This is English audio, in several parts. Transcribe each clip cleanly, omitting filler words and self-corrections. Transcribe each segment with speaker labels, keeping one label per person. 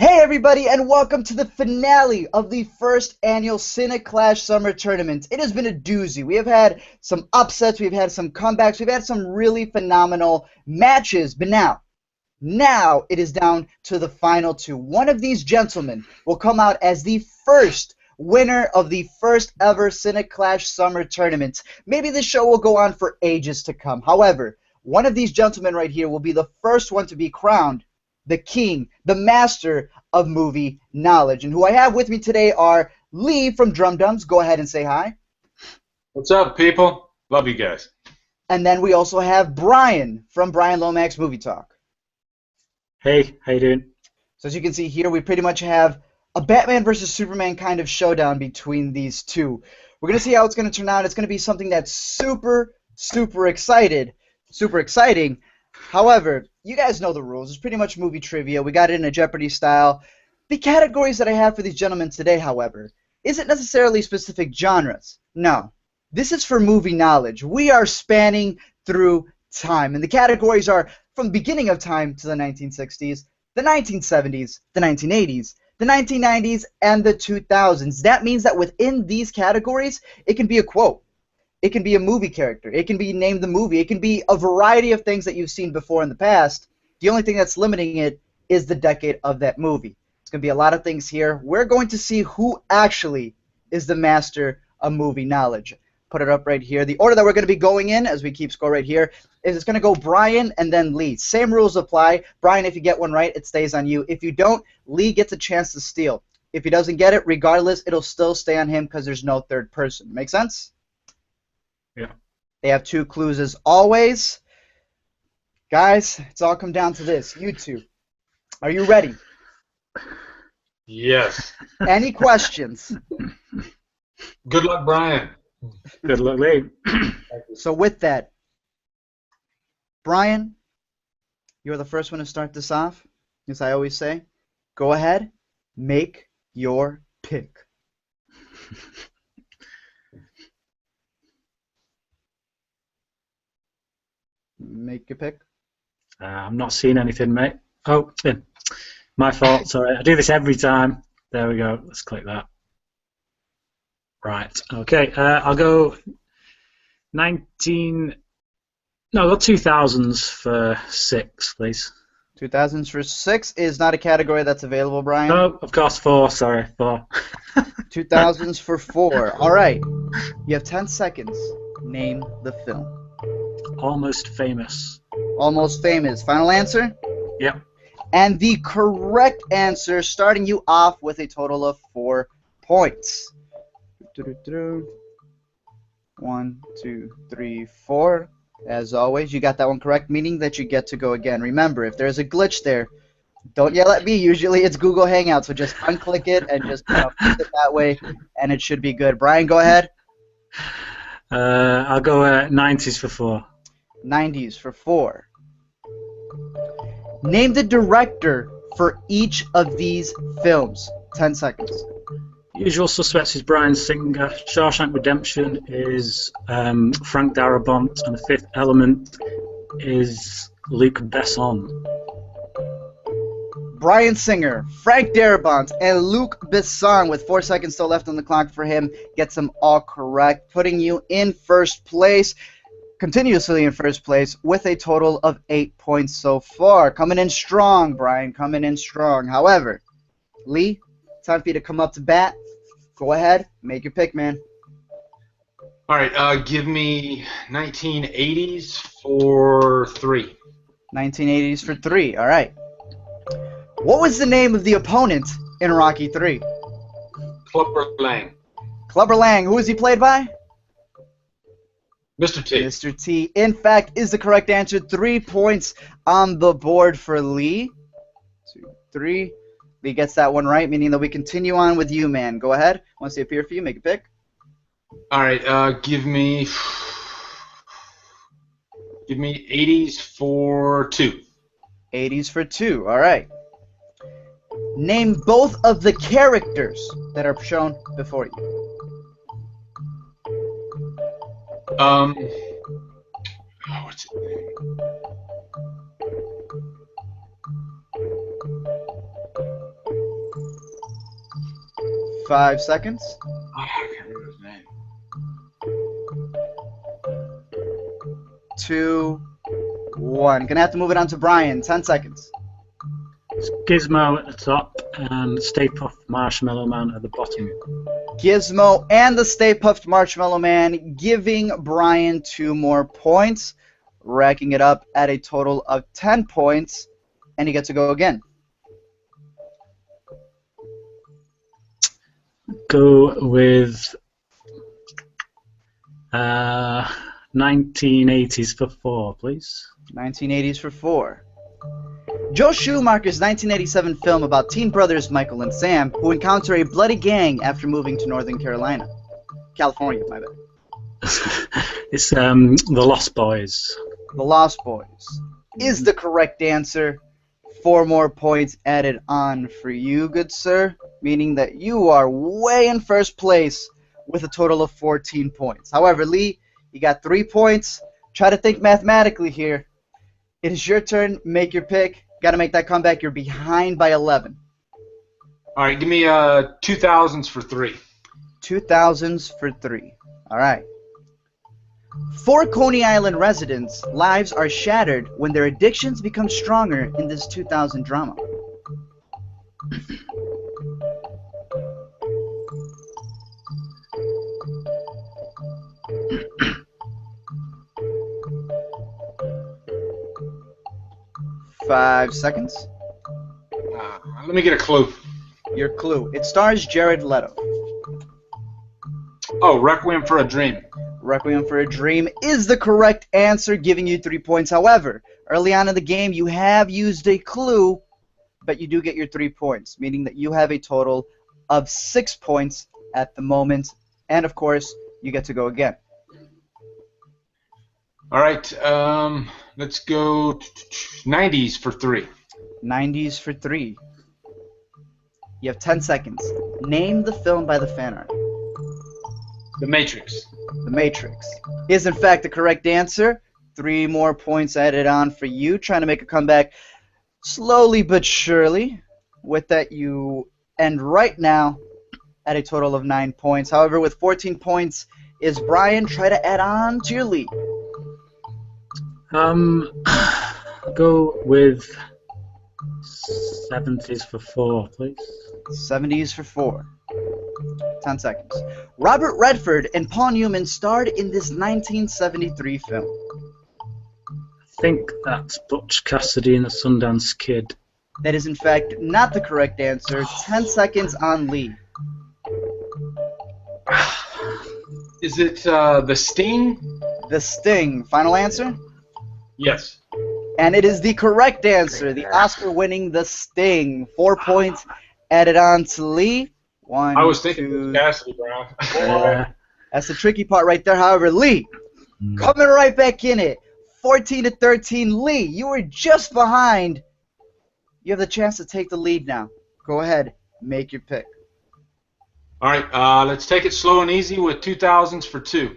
Speaker 1: Hey everybody, and welcome to the finale of the first annual CineClash Summer Tournament. It has been a doozy. We have had some upsets, we've had some comebacks, we've had some really phenomenal matches, but now it is down to the final two. One of these gentlemen will come out as the first winner of the first ever CineClash Summer Tournament. Maybe this show will go on for ages to come. However, one of these gentlemen right here will be the first one to be crowned the king, the master of movie knowledge. And who I have with me today are Lee from Drum Dums. Go ahead and say hi.
Speaker 2: What's up, people? Love you guys.
Speaker 1: And then we also have Bryan from Bryan Lomax Movie Talk.
Speaker 3: Hey, how you doing?
Speaker 1: So as you can see here, we pretty much have a Batman versus Superman kind of showdown between these two. We're going to see how it's going to turn out. It's going to be something that's super exciting. However, you guys know the rules. It's pretty much movie trivia. We got it in a Jeopardy style. The categories that I have for these gentlemen today, however, isn't necessarily specific genres. No. This is for movie knowledge. We are spanning through time. And the categories are from the beginning of time to the 1960s, the 1970s, the 1980s, the 1990s, and the 2000s. That means that within these categories, it can be a quote. It can be a movie character. It can be named the movie. It can be a variety of things that you've seen before in the past. The only thing that's limiting it is the decade of that movie. It's going to be a lot of things here. We're going to see who actually is the master of movie knowledge. Put it up right here. The order that we're going to be going in, as we keep score right here, is it's going to go Bryan and then Lee. Same rules apply. Bryan, if you get one right, it stays on you. If you don't, Lee gets a chance to steal. If he doesn't get it, regardless, it'll still stay on him because there's no third person. Make sense?
Speaker 3: Yeah.
Speaker 1: They have two clues as always. Guys, it's all come down to this. You two. Are you ready?
Speaker 2: Yes.
Speaker 1: Any questions?
Speaker 2: Good luck, Bryan.
Speaker 3: Good luck, Lee.
Speaker 1: So with that, Bryan, you're the first one to start this off. As I always say, go ahead, make your pick. Make your pick.
Speaker 3: I'm not seeing anything, mate. Oh, my fault. Sorry, I do this every time. There we go. Let's click that. Right. Okay. I'll go 2000s for 6, please.
Speaker 1: 2000s for 6 is not a category that's available, Bryan.
Speaker 3: No, of course 4. Sorry, 4.
Speaker 1: 2000s for 4. All right. You have 10 seconds. Name the film.
Speaker 3: Almost Famous.
Speaker 1: Almost Famous. Final answer?
Speaker 3: Yep.
Speaker 1: And the correct answer, starting you off with a total of 4 points. 1, 2, 3, 4. As always, you got that one correct, meaning that you get to go again. Remember, if there's a glitch there, don't yell at me. Usually it's Google Hangout, so just unclick it and just put it that way, and it should be good. Bryan, go ahead.
Speaker 3: I'll go 90s for 4.
Speaker 1: 90s for 4. Name the director for each of these films. 10 seconds.
Speaker 3: Usual Suspects is Bryan Singer. Shawshank Redemption is Frank Darabont, and The Fifth Element is Luc Besson.
Speaker 1: Bryan Singer, Frank Darabont, and Luc Besson, with 4 seconds still left on the clock for him, gets them all correct, putting you in first place, continuously in first place, with a total of 8 points so far. Coming in strong, Bryan, coming in strong. However, Lee, time for you to come up to bat. Go ahead, make your pick, man.
Speaker 2: All right, give me 1980s for 3.
Speaker 1: 1980s for 3, all right. What was the name of the opponent in Rocky 3?
Speaker 2: Clubber Lang.
Speaker 1: Clubber Lang. Who was he played by?
Speaker 2: Mr. T.
Speaker 1: Mr. T, in fact, is the correct answer. 3 points on the board for Lee. 2, 3. Lee gets that one right, meaning that we continue on with you, man. Go ahead. Once they appear for you, make a pick.
Speaker 2: All right, give me 80s for 2.
Speaker 1: 80s for 2. All right. Name both of the characters that are shown before you.
Speaker 2: What's his name?
Speaker 1: 5 seconds.
Speaker 2: Oh, I can't remember his name.
Speaker 1: 2, 1. Gonna have to move it on to Bryan. 10 seconds.
Speaker 3: It's Gizmo at the top and Stay Puft Marshmallow Man at the bottom.
Speaker 1: Gizmo and the Stay Puft Marshmallow Man giving Bryan 2 more points, racking it up at a total of 10 points, and you get to go again.
Speaker 3: Go with 1980s for 4, please.
Speaker 1: 1980s for 4. Joe Schumacher's 1987 film about teen brothers Michael and Sam who encounter a bloody gang after moving to Northern California, my bad.
Speaker 3: It's The Lost Boys.
Speaker 1: The Lost Boys is the correct answer. 4 more points added on for you, good sir, meaning that you are way in first place with a total of 14 points. However, Lee, you got 3 points. Try to think mathematically here. It is your turn. Make your pick. Got to make that comeback. You're behind by 11.
Speaker 2: All right, give me 2000s for 3.
Speaker 1: 2000s for 3. All right. 4 Coney Island residents' lives are shattered when their addictions become stronger in this 2000 drama. Five seconds.
Speaker 2: Let me get a clue.
Speaker 1: Your clue. It stars Jared Leto.
Speaker 2: Oh, Requiem for a Dream.
Speaker 1: Requiem for a Dream is the correct answer, giving you 3 points. However, early on in the game, you have used a clue, but you do get your 3 points, meaning that you have a total of 6 points at the moment. And, of course, you get to go again.
Speaker 2: All right, let's go 90s for 3.
Speaker 1: 90s for 3. You have 10 seconds. Name the film by the fan art.
Speaker 2: The Matrix.
Speaker 1: The Matrix is, in fact, the correct answer. 3 more points added on for you, trying to make a comeback slowly but surely. With that, you end right now at a total of 9 points. However, with 14 points is Bryan. Try to add on to your lead.
Speaker 3: Go with 70s for 4, please.
Speaker 1: 70s for 4. 10 seconds. Robert Redford and Paul Newman starred in this 1973 film.
Speaker 3: I think that's Butch Cassidy and the Sundance Kid.
Speaker 1: That is, in fact, not the correct answer. 10 seconds on Lee.
Speaker 2: Is it The Sting?
Speaker 1: The Sting. Final answer?
Speaker 2: Yes.
Speaker 1: And it is the correct answer. The Oscar-winning The Sting. 4 points added on to Lee. 1,
Speaker 2: I was thinking
Speaker 1: 2,
Speaker 2: Cassidy, Brown.
Speaker 1: 4. That's the tricky part right there. However, Lee, coming right back in it. 14 to 13. Lee, you were just behind. You have the chance to take the lead now. Go ahead. Make your pick.
Speaker 2: All right, let's take it slow and easy with 2000s for 2.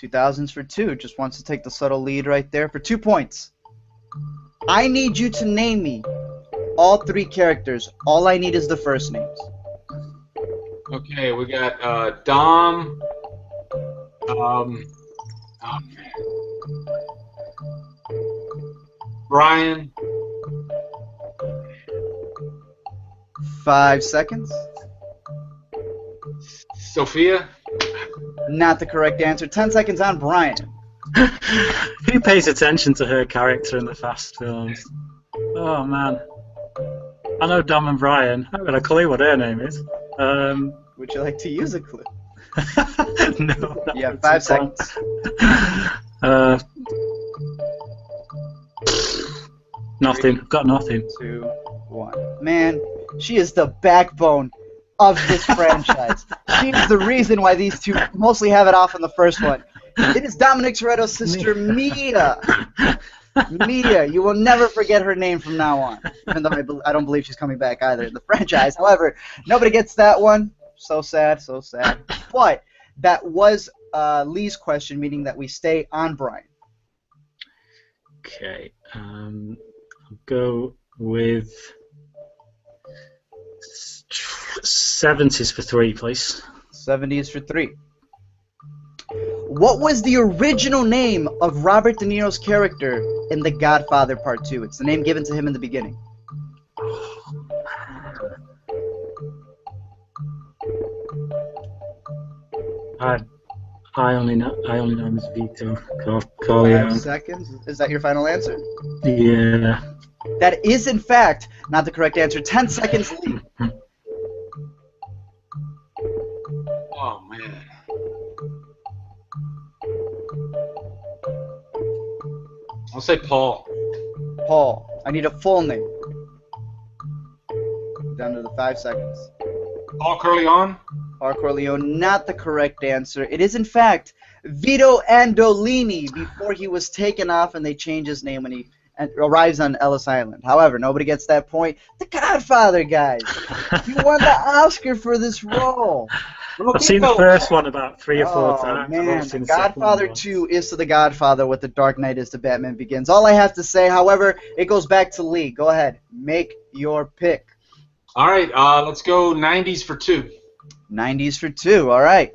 Speaker 1: 2000s for 2. Just wants to take the subtle lead right there for 2 points. I need you to name me all 3 characters. All I need is the first names.
Speaker 2: Okay, we got Dom. Bryan.
Speaker 1: 5 seconds.
Speaker 2: Sophia.
Speaker 1: Not the correct answer. 10 seconds on Bryan.
Speaker 3: Who pays attention to her character in the Fast films? Oh, man. I know Dom and Bryan. I haven't got a clue what her name is.
Speaker 1: Would you like to use a clue?
Speaker 3: No.
Speaker 1: You have 5 seconds.
Speaker 3: Nothing. Got nothing.
Speaker 1: 2, 1. Man, she is the backbone of this franchise. She is the reason why these two mostly have it off in the first one. It is Dominic Toretto's sister, Mia. Mia, you will never forget her name from now on. Even though I don't believe she's coming back either in the franchise. However, nobody gets that one. So sad, so sad. But that was Lee's question, meaning that we stay on Bryan.
Speaker 3: Okay. I'll go with 70s for 3, please.
Speaker 1: 70s for 3. What was the original name of Robert De Niro's character in The Godfather Part 2? It's the name given to him in the beginning.
Speaker 3: I only know him as Vito Corleone.
Speaker 1: 5 seconds. Is that your final answer?
Speaker 3: Yeah.
Speaker 1: That is, in fact, not the correct answer. 10 seconds lead.
Speaker 2: Oh, man. I'll say Paul.
Speaker 1: Paul. I need a full name. Down to the 5 seconds.
Speaker 2: Paul Corleone?
Speaker 1: Paul Corleone, not the correct answer. It is, in fact, Vito Andolini before he was taken off and they changed his name when he arrives on Ellis Island. However, nobody gets that point. The Godfather, guys. You won the Oscar for this role.
Speaker 3: I've seen the first one about 3 or 4 times.
Speaker 1: Man, The Godfather 2 is to The Godfather what The Dark Knight is to Batman Begins. All I have to say, however, it goes back to Lee. Go ahead. Make your pick.
Speaker 2: All right, let's go 90s for 2.
Speaker 1: 90s for 2, all right.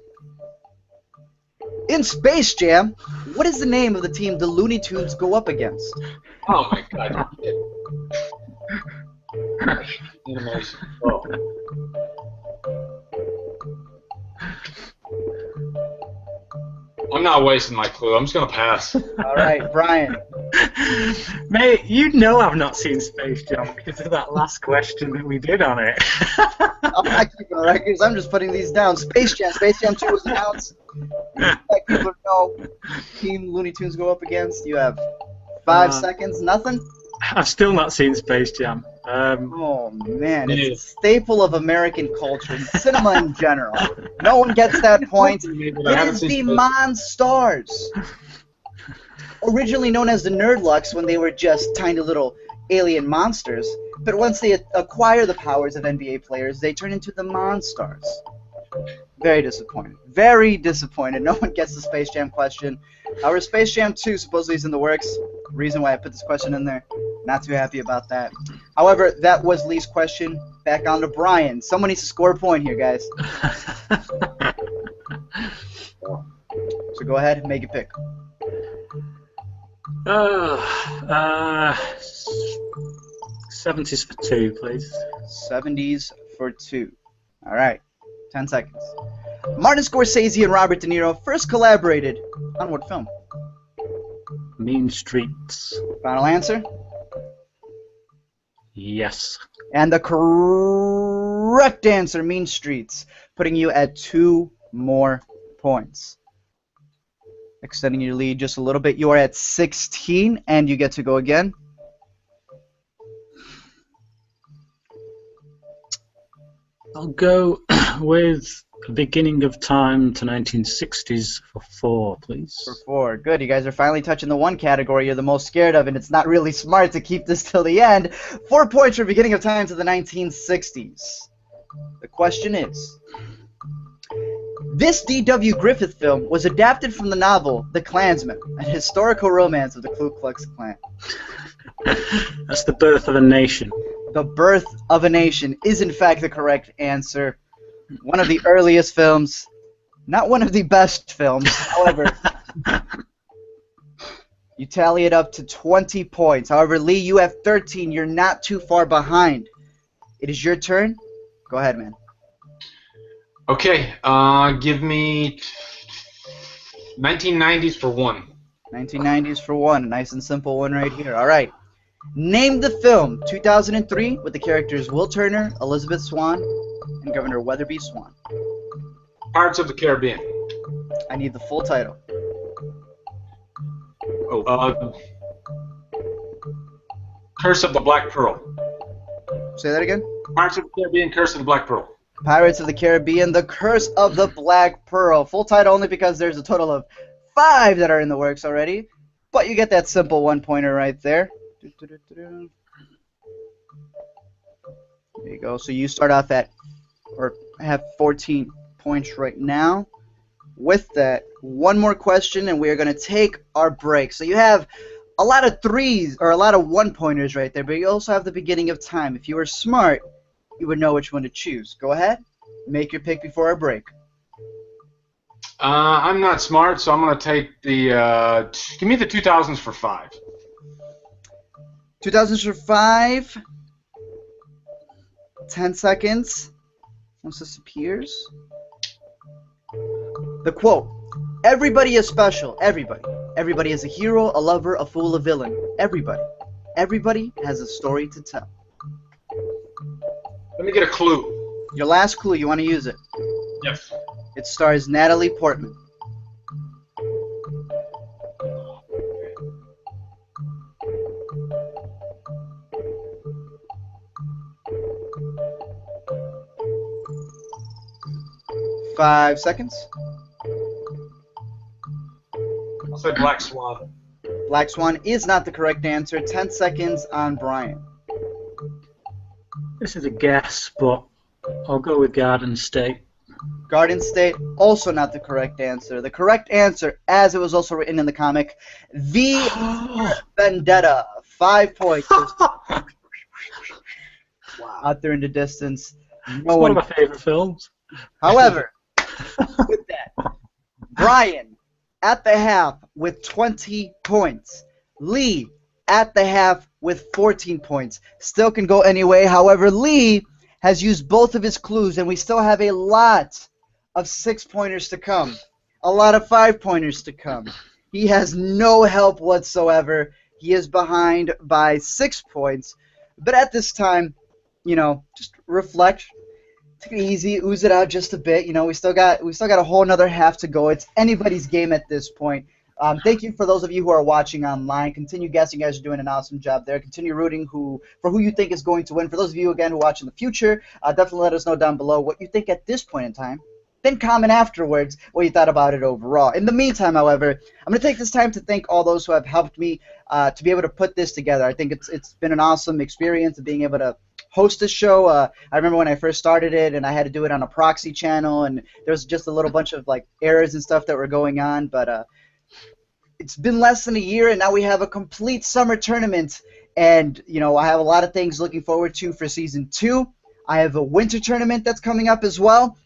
Speaker 1: In Space Jam, what is the name of the team the Looney Tunes go up against?
Speaker 2: Oh my God! Animation. Oh. I'm not wasting my clue. I'm just gonna pass.
Speaker 1: All right, Bryan.
Speaker 3: Mate, you know I've not seen Space Jam because of that last question that we did on it.
Speaker 1: I'm not keeping records. I'm just putting these down. Space Jam 2 was announced. Expect people to know team Looney Tunes go up against. You have 5 seconds. Nothing?
Speaker 3: I've still not seen Space Jam.
Speaker 1: Oh, man. It's a staple of American culture, cinema in general. No one gets that point. It is the Monstars. Originally known as the Nerdlucks when they were just tiny little alien monsters. But once they acquire the powers of NBA players, they turn into the Monstars. Very disappointed. Very disappointed. No one gets the Space Jam question. However, Space Jam 2 supposedly is in the works. Reason why I put this question in there. Not too happy about that. However, that was Lee's question. Back on to Bryan. Someone needs to score a point here, guys. So go ahead and make a pick.
Speaker 3: 70s for 2, please.
Speaker 1: 70s for 2. All right. 10 seconds. Martin Scorsese and Robert De Niro first collaborated on what film?
Speaker 3: Mean Streets.
Speaker 1: Final answer?
Speaker 3: Yes.
Speaker 1: And the correct answer, Mean Streets, putting you at 2 more points. Extending your lead just a little bit. You are at 16, and you get to go again.
Speaker 3: I'll go with the beginning of time to 1960s for 4, please.
Speaker 1: For 4. Good. You guys are finally touching the one category you're the most scared of, and it's not really smart to keep this till the end. 4 points for beginning of time to the 1960s. The question is, this D.W. Griffith film was adapted from the novel The Klansman, a historical romance of the Ku Klux Klan.
Speaker 3: That's The Birth of a Nation.
Speaker 1: The Birth of a Nation is in fact the correct answer. One of the earliest films, not one of the best films, however. You tally it up to 20 points. However, Lee, you have 13. You're not too far behind. It is your turn. Go ahead, man.
Speaker 2: Okay, give me 1990s for 1.
Speaker 1: 1990s for 1. A nice and simple one right here. All right. Name the film 2003 with the characters Will Turner, Elizabeth Swann, and Governor Weatherby Swan.
Speaker 2: Pirates of the Caribbean.
Speaker 1: I need the full title.
Speaker 2: Oh, Curse of the Black Pearl.
Speaker 1: Say that again?
Speaker 2: Pirates of the Caribbean, Curse of the Black Pearl.
Speaker 1: Pirates of the Caribbean, The Curse of the Black Pearl. Full title only because there's a total of 5 that are in the works already. But you get that simple 1-pointer right there. There you go. So you start off at, or have 14 points right now. With that, one more question, and we are going to take our break. So you have a lot of 3s, or a lot of 1-pointers right there, but you also have the beginning of time. If you were smart, you would know which one to choose. Go ahead, make your pick before our break.
Speaker 2: I'm not smart, so I'm going to take the. Give me the 2000s for 5.
Speaker 1: 2000s for 5. 10 seconds. Once this appears. The quote: "Everybody is special. Everybody. Everybody is a hero, a lover, a fool, a villain. Everybody. Everybody has a story to tell."
Speaker 2: Let me get a clue.
Speaker 1: Your last clue, you want to use it.
Speaker 2: Yes.
Speaker 1: It stars Natalie Portman. Five seconds.
Speaker 2: I'll say Black Swan.
Speaker 1: Black Swan is not the correct answer. 10 seconds on Bryan.
Speaker 3: This is a guess, but I'll go with Garden State.
Speaker 1: Garden State, also not the correct answer. The correct answer, as it was also written in the comic, V Vendetta. 5 points. Wow. Out there in the distance.
Speaker 3: It's one of my favorite films.
Speaker 1: However, with that, Bryan at the half with 20 points. Lee at the half with 14 points. Still can go any way. However, Lee has used both of his clues, and we still have a lot of 6-pointers to come. A lot of 5-pointers to come. He has no help whatsoever. He is behind by 6 points. But at this time, you know, just reflect. Take it easy, ooze it out just a bit. You know, we still got a whole another half to go. It's anybody's game at this point. Thank you for those of you who are watching online. Continue guessing. You guys are doing an awesome job there. Continue rooting for who you think is going to win. For those of you, again, who watch in the future, definitely let us know down below what you think at this point in time. Then comment afterwards what you thought about it overall. In the meantime, however, I'm going to take this time to thank all those who have helped me to be able to put this together. I think it's been an awesome experience of being able to host this show. I remember when I first started it, and I had to do it on a proxy channel, and there was just a little bunch of like errors and stuff that were going on. But it's been less than a year, and now we have a complete summer tournament. And you know, I have a lot of things looking forward to for season 2. I have a winter tournament that's coming up as well.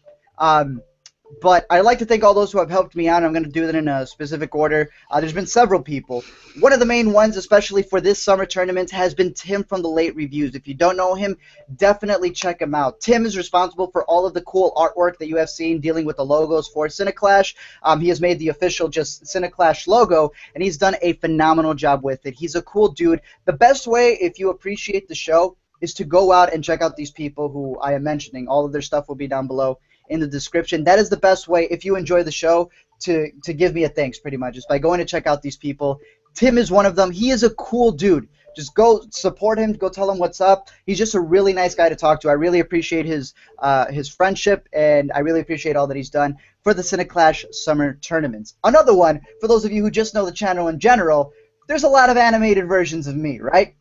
Speaker 1: But I'd like to thank all those who have helped me out. I'm going to do that in a specific order. There's been several people. One of the main ones, especially for this summer tournament, has been Tim from the Late Reviews. If you don't know him, definitely check him out. Tim is responsible for all of the cool artwork that you have seen dealing with the logos for CineClash. He has made the official just CineClash logo, and he's done a phenomenal job with it. He's a cool dude. The best way, if you appreciate the show, is to go out and check out these people who I am mentioning. All of their stuff will be down below in the description. That is the best way, if you enjoy the show, to give me a thanks, pretty much, just by going to check out these people. Tim is one of them. He is a cool dude. Just go support him. Go tell him what's up. He's just a really nice guy to talk to. I really appreciate his friendship, and I really appreciate all that he's done for the CineClash Summer Tournaments. Another one, for those of you who just know the channel in general, there's a lot of animated versions of me, right?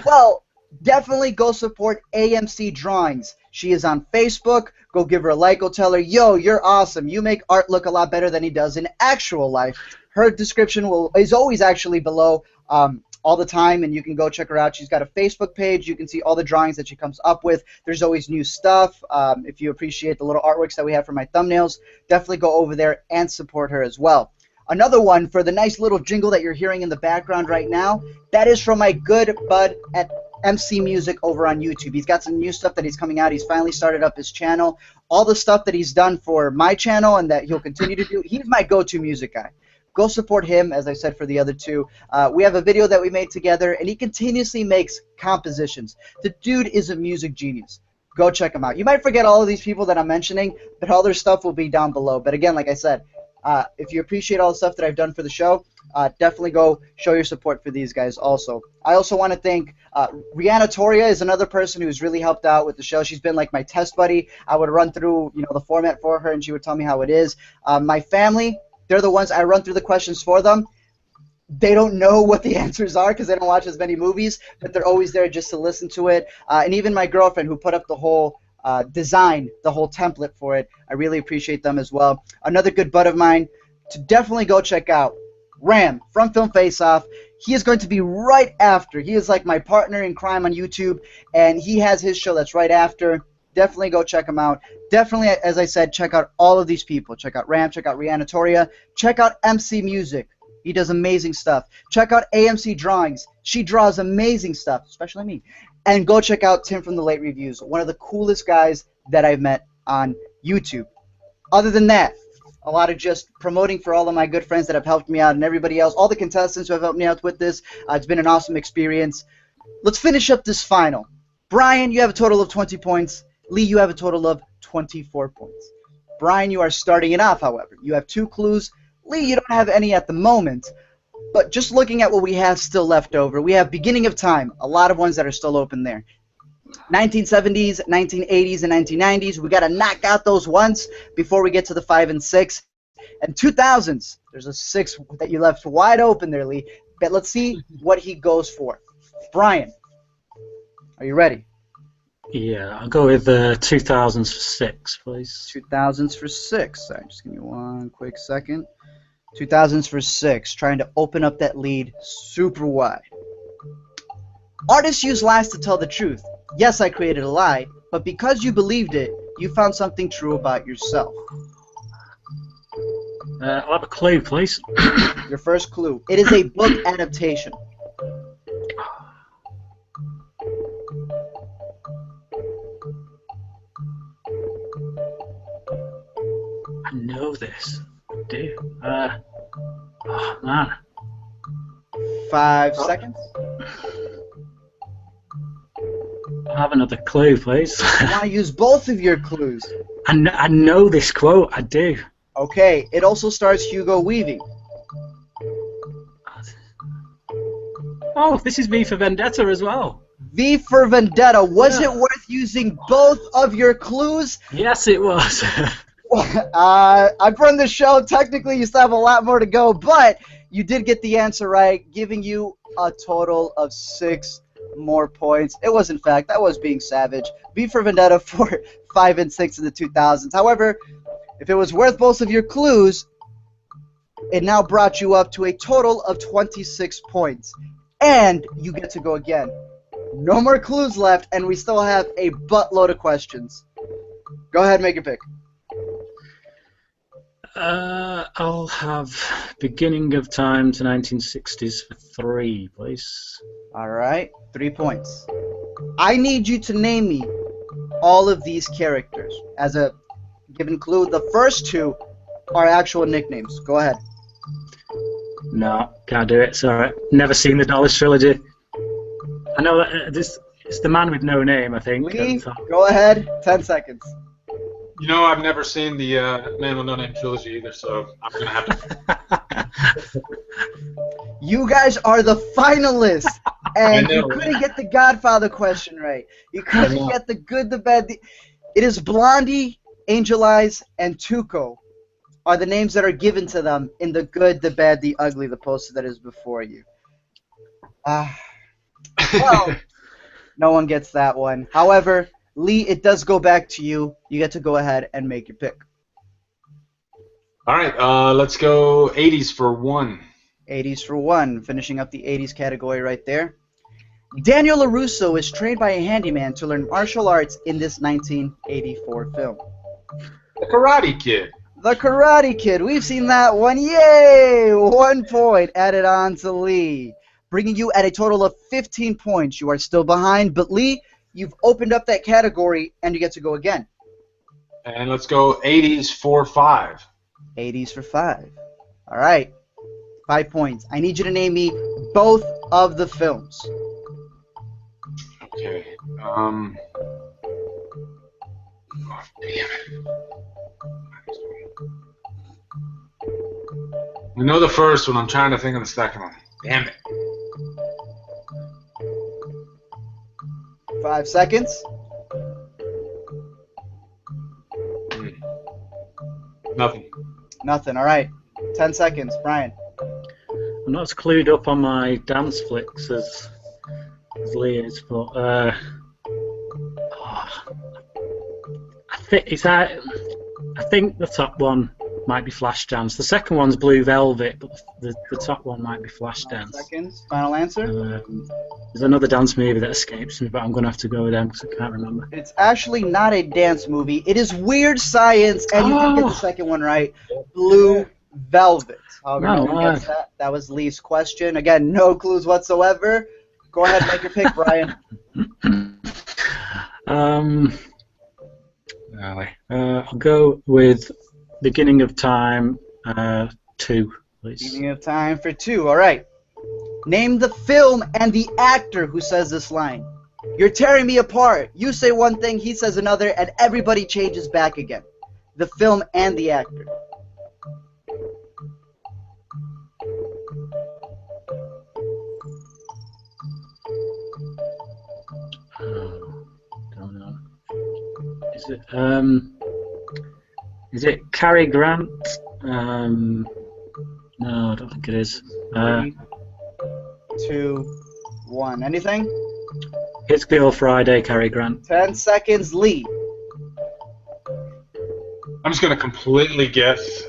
Speaker 1: Well, definitely go support AMCDrawings. She is on Facebook. Go give her a like. Go tell her, yo, you're awesome. You make art look a lot better than he does in actual life. Her description is always actually below all the time, and you can go check her out. She's got a Facebook page. You can see all the drawings that she comes up with. There's always new stuff. If you appreciate the little artworks that we have for my thumbnails, definitely go over there and support her as well. Another one, for the nice little jingle that you're hearing in the background right now, that is from my good bud at MC Music over on YouTube. He's got some new stuff that he's coming out. He's finally started up his channel. All the stuff that he's done for my channel and that he'll continue to do, he's my go-to music guy. Go support him, as I said for the other two. We have a video that we made together, and he continuously makes compositions. The dude is a music genius. Go check him out. You might forget all of these people that I'm mentioning, but all their stuff will be down below. But again, like I said, if you appreciate all the stuff that I've done for the show, definitely go show your support for these guys also. I also want to thank Rihanna Toria is another person who's really helped out with the show. She's been like my test buddy. I would run through the format for her, and she would tell me how it is. My family, they're the ones I run through the questions for them. They don't know what the answers are because they don't watch as many movies, but they're always there just to listen to it. And even my girlfriend, who put up the whole design, the whole template for it, I really appreciate them as well. Another good bud of mine to definitely go check out, Ram from Film Face Off. He is going to be right after. He is like my partner in crime on YouTube, and he has his show that's right after. Definitely go check him out. Definitely, as I said, check out all of these people. Check out Ram, check out Rihanna Toria, check out MC Music. He does amazing stuff. Check out AMCDrawings. She draws amazing stuff, especially me. And go check out Tim from the Late Reviews, one of the coolest guys that I've met on YouTube. Other than that, a lot of just promoting for all of my good friends that have helped me out and everybody else, all the contestants who have helped me out with this. It's been an awesome experience. Let's finish up this final. Bryan, you have a total of 20 points. Lee, you have a total of 24 points. Bryan, you are starting it off, however. You have 2 clues. Lee, you don't have any at the moment. But just looking at what we have still left over, we have beginning of time, a lot of ones that are still open there. 1970s, 1980s, and 1990s, we got to knock out those ones before we get to the 5 and 6. And 2000s, there's a 6 that you left wide open there, Lee. But let's see what he goes for. Bryan, are you ready?
Speaker 3: Yeah, I'll go with 2000s for 6, please.
Speaker 1: 2000s for 6. Sorry, just give me one quick second. 2000s for 6. Trying to open up that lead super wide. Artists use lies to tell the truth. Yes, I created a lie, but because you believed it, you found something true about yourself.
Speaker 3: I'll have a clue, please.
Speaker 1: Your first clue. It is a book adaptation.
Speaker 3: I know this. I do. Oh, man.
Speaker 1: 5 seconds.
Speaker 3: I'll have another clue, please.
Speaker 1: I want to use both of your clues.
Speaker 3: I know this quote. I do.
Speaker 1: Okay. It also stars Hugo Weaving.
Speaker 3: Oh, this is V for Vendetta as well.
Speaker 1: V for Vendetta. Was it worth using both of your clues?
Speaker 3: Yes, it was.
Speaker 1: I've run the show. Technically, you still have a lot more to go, but you did get the answer right, giving you a total of 6 more points. It was, in fact, I was being savage. V for Vendetta for 5 and 6 in the 2000s. However, if it was worth both of your clues, it now brought you up to a total of 26 points. And you get to go again. No more clues left, and we still have a buttload of questions. Go ahead and make your pick.
Speaker 3: I'll have beginning of time to 1960s for 3, please.
Speaker 1: All right, 3 points. I need you to name me all of these characters. As a given clue, the first 2 are actual nicknames. Go ahead.
Speaker 3: No, can't do it. Sorry. Never seen the Dollars trilogy. I know that this it's the man with no name, I think.
Speaker 1: Lee, go ahead. 10 seconds.
Speaker 2: You know, I've never seen the Man with No Name trilogy either, so I'm going to have to...
Speaker 1: You guys are the finalists, and
Speaker 2: know,
Speaker 1: you couldn't get the Godfather question right. You couldn't get the good, the bad. It is Blondie, Angel Eyes, and Tuco are the names that are given to them in the good, the bad, the ugly, the poster that is before you. Well, no one gets that one. However, Lee, it does go back to you. You get to go ahead and make your pick.
Speaker 2: All right, let's go 80s for 1.
Speaker 1: 80s for 1, finishing up the 80s category right there. Daniel LaRusso is trained by a handyman to learn martial arts in this 1984 film.
Speaker 2: The Karate Kid.
Speaker 1: The Karate Kid. We've seen that one. Yay! 1 point added on to Lee, bringing you at a total of 15 points. You are still behind, but Lee, you've opened up that category, and you get to go again.
Speaker 2: And let's go 80s for 5.
Speaker 1: 80s for 5. All right. 5 points. I need you to name me both of the films.
Speaker 2: Okay. Oh, damn it. I know the first one. I'm trying to think of the second one. Damn it.
Speaker 1: 5 seconds.
Speaker 2: Nothing.
Speaker 1: Nothing. All right. 10 seconds. Bryan.
Speaker 3: I'm not as clued up on my dance flicks as Lee is, but I think the top one might be Flashdance. The second one's Blue Velvet, but the top one might be Flashdance.
Speaker 1: 5 seconds. Final answer?
Speaker 3: There's another dance movie that escapes me, but I'm going to have to go with them because I can't remember.
Speaker 1: It's actually not a dance movie. It is Weird Science, and you did get the second one right. Blue Velvet. However, no one gets that. That was Lee's question. Again, no clues whatsoever. Go ahead and make your pick, Brian.
Speaker 3: I'll go with Beginning of Time 2, please.
Speaker 1: Beginning of Time for 2. All right. Name the film and the actor who says this line. You're tearing me apart. You say one thing, he says another, and everybody changes back again. The film and the actor.
Speaker 3: Don't know. Is it Cary Grant? No, I don't think it is.
Speaker 1: 3, 2, 1. Anything?
Speaker 3: It's Good Old Friday, Cary Grant.
Speaker 1: 10 seconds, Lee.
Speaker 2: I'm just going to completely guess.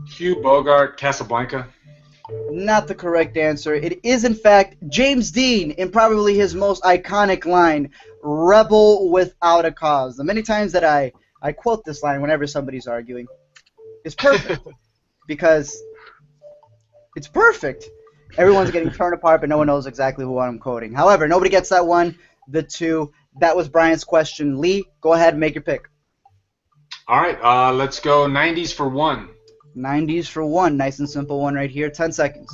Speaker 2: Hugh Bogart, Casablanca.
Speaker 1: Not the correct answer. It is, in fact, James Dean in probably his most iconic line, Rebel Without a Cause. The many times that I quote this line whenever somebody's arguing, it's perfect. Because it's perfect. Everyone's getting torn apart, but no one knows exactly who I'm quoting. However, nobody gets that one. The 2. That was Brian's question. Lee, go ahead and make your pick.
Speaker 2: All right, let's go 90s for 1.
Speaker 1: 90s for 1. Nice and simple one right here. 10 seconds.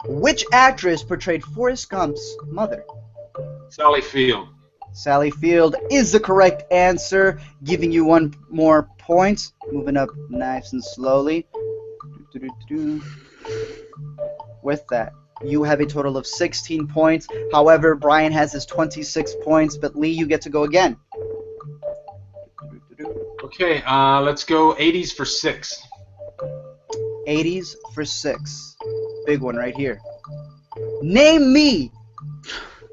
Speaker 1: Which actress portrayed Forrest Gump's mother?
Speaker 2: Sally Field.
Speaker 1: Sally Field is the correct answer, giving you 1 more point. Moving up nice and slowly. With that, you have a total of 16 points. However, Brian has his 26 points, but Lee, you get to go again.
Speaker 2: Okay, let's go 80s for 6.
Speaker 1: 80s for 6. Big one right here. Name me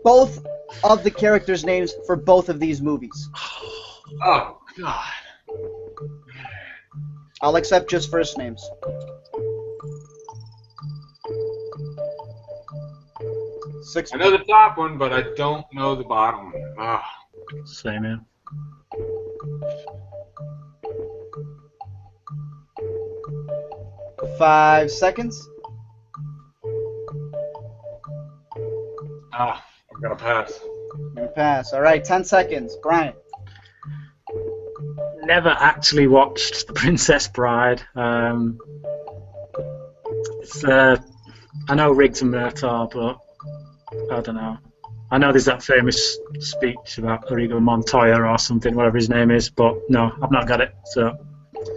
Speaker 1: both of the characters' names for both of these movies.
Speaker 2: Oh, God.
Speaker 1: I'll accept just first names.
Speaker 2: I know the top one, but I don't know the bottom one. Oh.
Speaker 3: Same here.
Speaker 1: Five seconds.
Speaker 2: I'm gonna pass.
Speaker 1: I'm gonna pass. All right, 10 seconds. Brian.
Speaker 3: Never actually watched The Princess Bride. I know Riggs and Murtaugh, but I don't know. I know there's that famous speech about Arrigo Montoya or something, whatever his name is, but no, I've not got it. So.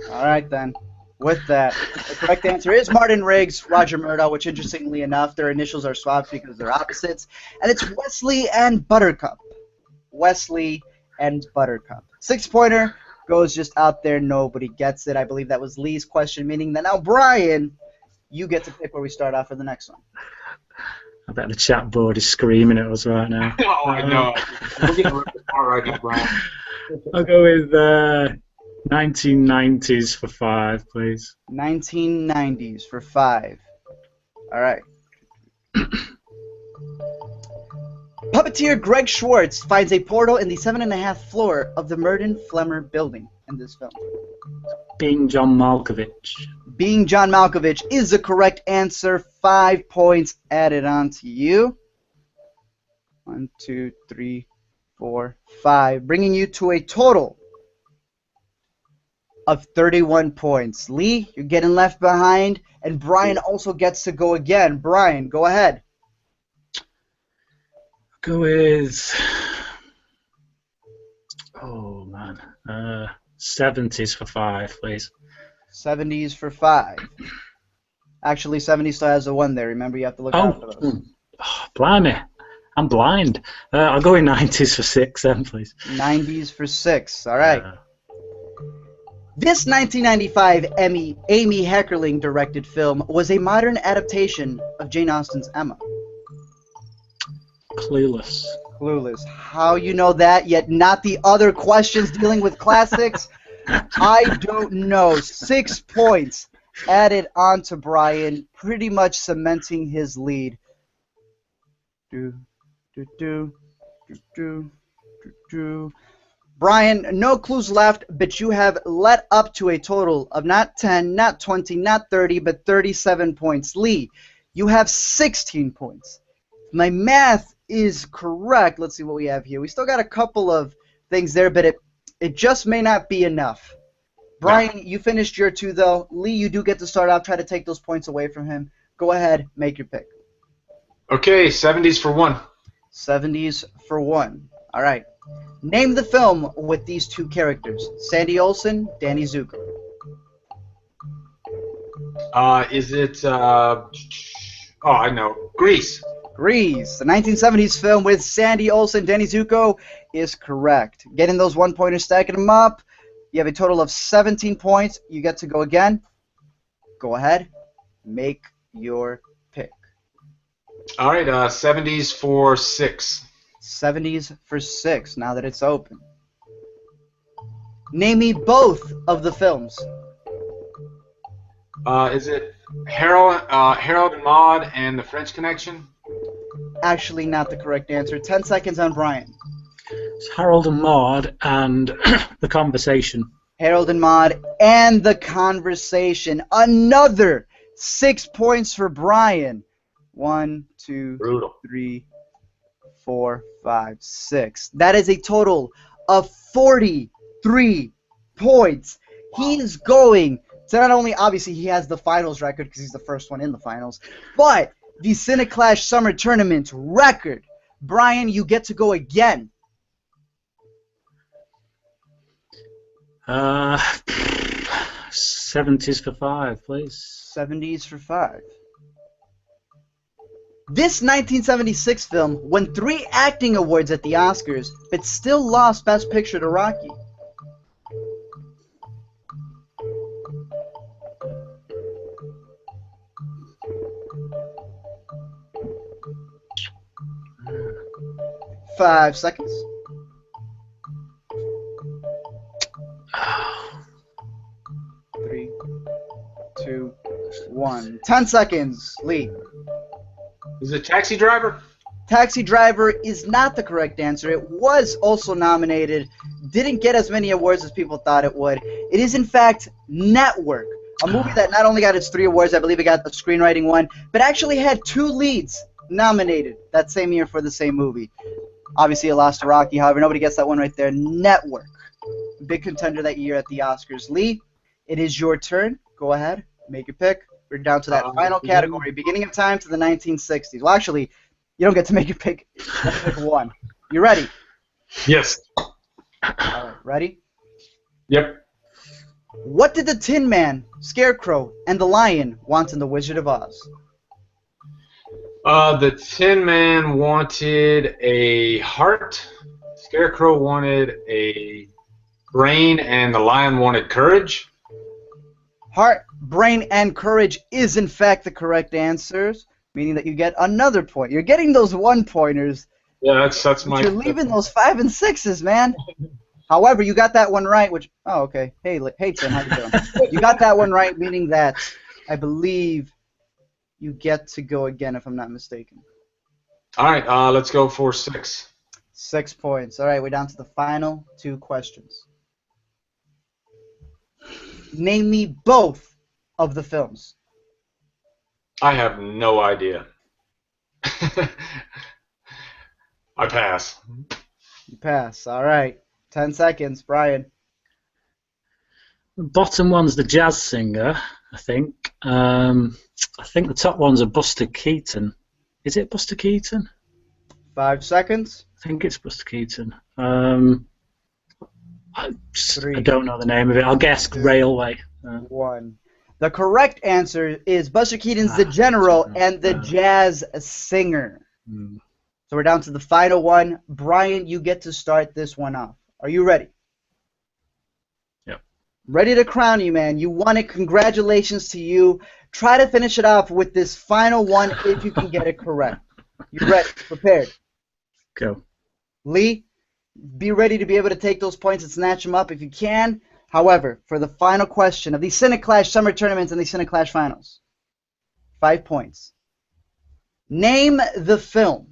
Speaker 1: All right then. With that, the correct answer is Martin Riggs, Roger Murtaugh, which interestingly enough, their initials are swapped because they're opposites, and it's Wesley and Buttercup. Wesley and Buttercup. 6-pointer goes just out there. Nobody gets it. I believe that was Lee's question, meaning that now, Brian, you get to pick where we start off for the next one.
Speaker 3: I bet the chat board is screaming at us right now.
Speaker 2: Oh, I know. We're getting ripped apart right now, Brian.
Speaker 3: I'll go with 1990s for 5, please.
Speaker 1: 1990s for 5. All right. Puppeteer Greg Schwartz finds a portal in the 7.5 floor of the Merton Flemmer building in this film.
Speaker 3: Being John Malkovich.
Speaker 1: Being John Malkovich is the correct answer. 5 points added on to you. 1, 2, 3, 4, 5. Bringing you to a total of 31 points. Lee, you're getting left behind, and Brian also gets to go again. Brian, go ahead.
Speaker 3: Go with... Oh, man. 70s for 5, please.
Speaker 1: 70s for 5. Actually, 70 still has a 1 there. Remember, you have to look out for those.
Speaker 3: Oh, blimey. I'm blind. I'll go in 90s for 6 then, please.
Speaker 1: 90s for 6. All right. This 1995 Amy Heckerling directed film was a modern adaptation of Jane Austen's Emma.
Speaker 3: Clueless.
Speaker 1: Clueless. How you know that, yet not the other questions dealing with classics? I don't know. 6 points added on to Bryan, pretty much cementing his lead. Do, do, do, do, do, do, do. Bryan, no clues left, but you have led up to a total of not 10, not 20, not 30, but 37 points. Lee, you have 16 points. My math is correct. Let's see what we have here. We still got a couple of things there, but it just may not be enough. Bryan, you finished your 2, though. Lee, you do get to start off. Try to take those points away from him. Go ahead, make your pick.
Speaker 2: Okay, 70s for 1.
Speaker 1: 70s for 1. All right. Name the film with these 2 characters. Sandy Olsen, Danny Zuko.
Speaker 2: Is it, oh, I know. Grease.
Speaker 1: Grease. The 1970s film with Sandy Olsen, Danny Zuko is correct. Getting those 1-pointers, stacking them up. You have a total of 17 points. You get to go again. Go ahead. Make your pick.
Speaker 2: All right, 70s for 6.
Speaker 1: 70s for 6, now that it's open. Name me both of the films.
Speaker 2: Is it Harold and Maude and the French Connection?
Speaker 1: Actually, not the correct answer. 10 seconds on Bryan.
Speaker 3: It's Harold and Maude and The Conversation.
Speaker 1: Harold and Maude and The Conversation. Another 6 points for Bryan. 1, 2,
Speaker 2: Brutal.
Speaker 1: 3, 4, 5, 6. That is a total of 43 points. He is going to not only, obviously, he has the finals record because he's the first one in the finals, but the CineClash Summer Tournament record. Bryan, you get to go again.
Speaker 3: 70s for 5, please.
Speaker 1: 70s for 5. This 1976 film won 3 acting awards at the Oscars, but still lost Best Picture to Rocky. Five seconds. 3, 2, 1. 10 seconds. Lee.
Speaker 2: Is it Taxi Driver?
Speaker 1: Taxi Driver is not the correct answer. It was also nominated. Didn't get as many awards as people thought it would. It is, in fact, Network. A movie that not only got its 3 awards, I believe it got the screenwriting one, but actually had 2 leads nominated that same year for the same movie. Obviously, it lost to Rocky. However, nobody gets that one right there. Network. Big contender that year at the Oscars. Lee, it is your turn. Go ahead. Make your pick. We're down to that final category. Beginning of time to the 1960s. Well, actually, you don't get to make your pick. Let's pick one. You ready?
Speaker 2: Yes.
Speaker 1: All right. Ready?
Speaker 2: Yep.
Speaker 1: What did the Tin Man, Scarecrow, and the Lion want in The Wizard of Oz?
Speaker 2: The Tin Man wanted a heart, Scarecrow wanted a brain, and the Lion wanted courage.
Speaker 1: Heart, brain, and courage is in fact the correct answers, meaning that you get another point. You're getting those 1-pointers.
Speaker 2: Yeah, that's my.
Speaker 1: You're leaving those 5 and 6s, man. However, you got that one right, which, oh, okay. Hey, Tim, how you doing? You got that one right, meaning that I believe you get to go again, if I'm not mistaken.
Speaker 2: All right, let's go for 6.
Speaker 1: 6 points. All right, we're down to the final 2 questions. Name me both of the films.
Speaker 2: I have no idea. I pass.
Speaker 1: You pass. All right. 10 seconds. Bryan.
Speaker 3: The bottom one's the jazz singer, I think. I think the top one's a Buster Keaton. Is it Buster Keaton?
Speaker 1: 5 seconds.
Speaker 3: I think it's Buster Keaton. I don't know the name of it. I'll guess Railway.
Speaker 1: 1. The correct answer is Buster Keaton's The General and the Jazz Singer. So we're down to the final one. Bryan, you get to start this one off. Are you ready?
Speaker 3: Yep.
Speaker 1: Ready to crown you, man. You won it. Congratulations to you. Try to finish it off with this final one if you can get it correct. You ready? Prepared?
Speaker 3: Go.
Speaker 1: Lee, be ready to be able to take those points and snatch them up if you can. However, for the final question of the CineClash Summer Tournament and the CineClash Finals, 5 points. Name the film.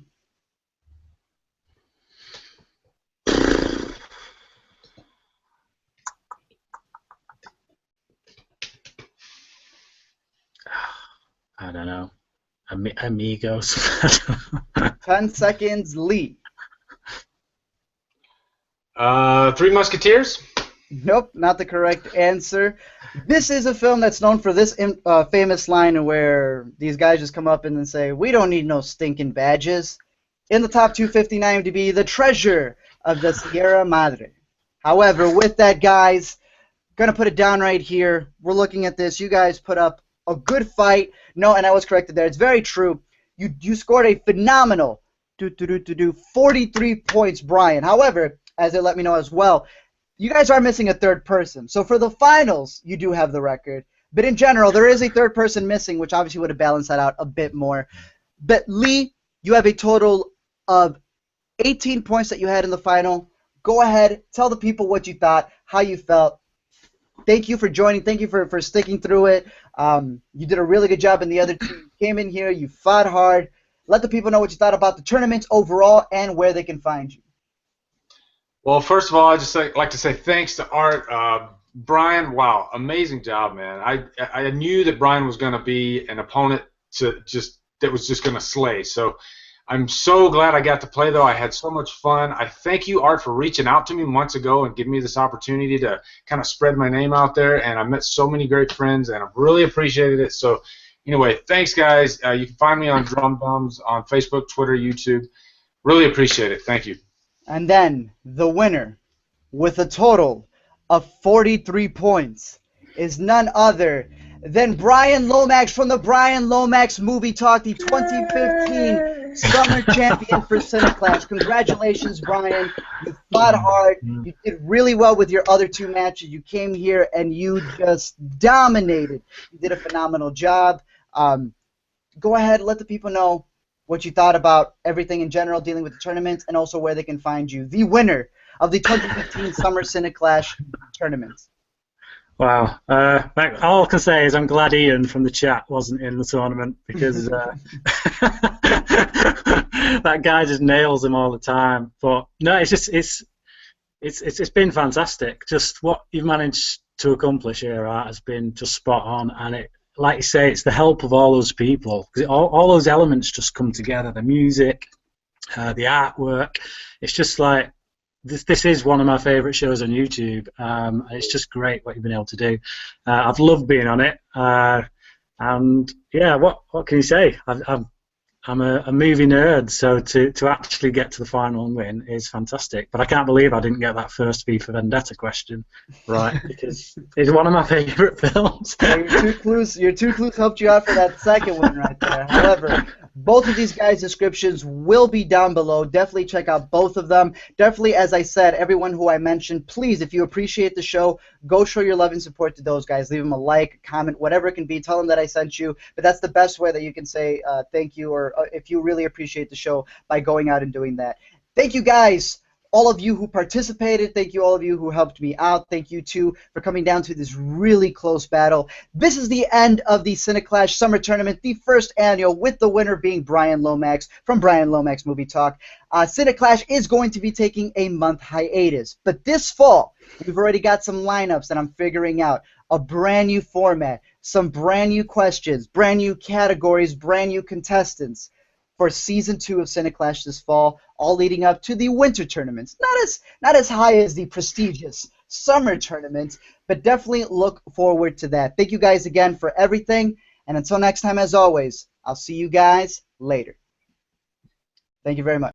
Speaker 3: I don't know. Amigos.
Speaker 1: 10 seconds, Lee.
Speaker 2: Three Musketeers?
Speaker 1: Nope, not the correct answer. This is a film that's known for this famous line where these guys just come up and then say, "We don't need no stinking badges." In the top 259 to be The Treasure of the Sierra Madre. However, with that, guys, gonna put it down right here. We're looking at this. You guys put up a good fight. No, and I was corrected there. It's very true. You scored a phenomenal 43 points, Bryan. However, as they let me know as well, you guys are missing a third person. So for the finals, you do have the record. But in general, there is a third person missing, which obviously would have balanced that out a bit more. But Lee, you have a total of 18 points that you had in the final. Go ahead, tell the people what you thought, how you felt. Thank you for joining. Thank you for sticking through it. You did a really good job in the other two. You came in here, you fought hard. Let the people know what you thought about the tournament overall and where they can find you.
Speaker 2: Well, first of all, I'd just like to say thanks to Art. Bryan, wow, amazing job, man. I knew that Bryan was going to be an opponent that was just going to slay. So I'm so glad I got to play, though. I had so much fun. I thank you, Art, for reaching out to me months ago and giving me this opportunity to kind of spread my name out there. And I met so many great friends, and I really appreciated it. So anyway, thanks, guys. You can find me on Drum Bums on Facebook, Twitter, YouTube. Really appreciate it. Thank you.
Speaker 1: And then the winner with a total of 43 points is none other than Bryan Lomax from the Bryan Lomax Movie Talk, the 2015 Summer Champion for CineClash. Congratulations, Bryan. You fought hard. You did really well with your other two matches. You came here and you just dominated. You did a phenomenal job. Go ahead, let the people know what you thought about everything in general dealing with the tournament and also where they can find you. The winner of the 2015 Summer CineClash Tournament.
Speaker 3: Wow. All I can say is I'm glad Ian from the chat wasn't in the tournament because that guy just nails him all the time. But no, it's been fantastic. Just what you've managed to accomplish here, Art, has been just spot on, and it, like you say, it's the help of all those people, because all those elements just come together. The music, the artwork. It's just like this is one of my favourite shows on YouTube. It's just great what you've been able to do. I've loved being on it, and yeah, what can you say? I'm a movie nerd, so to actually get to the final and win is fantastic. But I can't believe I didn't get that first V for Vendetta question right, because it's one of my favourite films.
Speaker 1: Yeah, your two clues helped you out for that second one right there. However, both of these guys' descriptions will be down below. Definitely check out both of them. Definitely, as I said, everyone who I mentioned, please, if you appreciate the show, go show your love and support to those guys. Leave them a like, comment, whatever it can be. Tell them that I sent you. But that's the best way that you can say thank you, or if you really appreciate the show, by going out and doing that. Thank you, guys. All of you who participated, thank you all of you who helped me out. Thank you, too, for coming down to this really close battle. This is the end of the CineClash Summer Tournament, the first annual, with the winner being Bryan Lomax from Bryan Lomax Movie Talk. CineClash is going to be taking a month hiatus, but this fall, we've already got some lineups that I'm figuring out, a brand new format, some brand new questions, brand new categories, brand new contestants for Season 2 of CineClash this fall, all leading up to the winter tournaments. Not as high as the prestigious summer tournaments, but definitely look forward to that. Thank you guys again for everything, and until next time, as always, I'll see you guys later. Thank you very much.